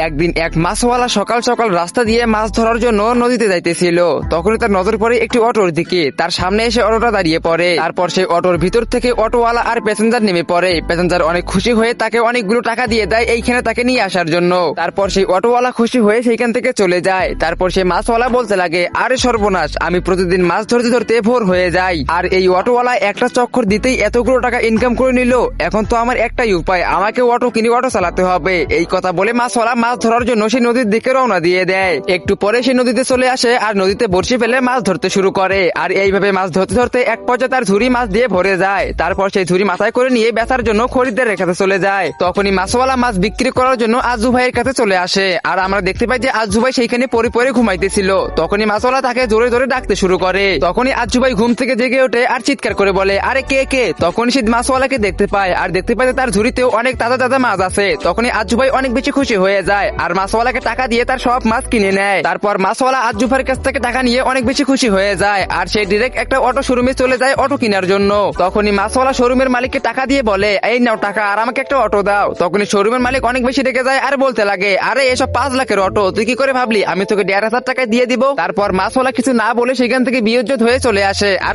একদিন এক মাছওয়ালা সকাল সকাল রাস্তা দিয়ে মাছ ধরার জন্য নদীতে যাইতেছিল। তখনই তার নজর পড়ে একটি অটোর দিকে। তার সামনে এসে অটোটা দাঁড়িয়ে পড়ে। তারপর সেই অটোর ভিতর থেকে অটোওয়ালা আর প্যাসেঞ্জার নেমে পড়ে। প্যাসেঞ্জার অনেক খুশি হয়ে তাকে অনেকগুলো টাকা দিয়ে দেয় এইখানে তাকে নিয়ে আসার জন্য। তারপর সেই অটোওয়ালা খুশি হয়ে সেইখান থেকে চলে যায়। তারপর সেই মাছওয়ালা বলতে লাগে, আরে সর্বনাশ, আমি প্রতিদিন মাছ ধরতে ধরতে ভোর হয়ে যাই, আর এই অটোওয়ালা একটা চক্কর দিতেই এতগুলো টাকা ইনকাম করে নিল। এখন তো আমার একটাই উপায়, আমাকে অটো কিনে অটো চালাতে হবে। এই কথা বলে মাছওয়ালা মাছ ধরার জন্য সেই নদীর দিকে রওনা দিয়ে দেয়। একটু পরে সে নদীতে চলে আসে আর নদীতে বড়শি ফেলে মাছ ধরতে শুরু করে। আর এইভাবে মাছ ধরতে ধরতে এক পর্যায়ে তার ঝুড়ি মাছ দিয়ে ভরে যায়। তারপর সেই ঝুড়ি মাথায় করে নিয়ে বেচার জন্য খরিদ্দারের কাছে চলে যায়। তখনই মাছওয়ালা মাছ বিক্রি করার জন্য আজু ভাইয়ের কাছে চলে আসে। আর আমরা দেখতে পাই যে আজু ভাই সেইখানে পরে পরে ঘুমাইতেছিল। তখনই মাছওয়ালা তাকে জোরে জোরে ডাকতে শুরু করে। তখনই আজু ভাই ঘুম থেকে জেগে ওঠে আর চিৎকার করে বলে, আরে কে কে? তখনই সে মাছওয়ালাকে দেখতে পায় আর দেখতে পায় যে তার ঝুড়িতেও অনেক তাজা তাজা মাছ আছে। তখনই আজু ভাই অনেক বেশি খুশি হয়ে যায় আর মাছওয়ালাকে টাকা দিয়ে তার সব মাছ কিনে নেয়। তারপর মাছওয়ালা আজু ভাইয়ের কাছ থেকে টাকা নিয়ে অনেক বেশি খুশি হয়ে যায় আর সে ডিরেক্ট একটা অটো শোরুমে চলে যায় অটো কেনার জন্য। তখনই মাছওয়ালা শোরুমের মালিককে টাকা দিয়ে বলে, এই নাও টাকা আর আমাকে একটা অটো দাও। তখনই শোরুমের মালিক অনেক বেশি রেগে যায় আর বলতে লাগে, আরে এসব 5 লাখের অটো, তুই কি করে ভাবলি আমি তোকে 1,500 টাকা দিয়ে দিব? তারপর মাছওয়ালা কিছু না বলে সেখান থেকে বিয়োজ্জত হয়ে চলে আসে। আর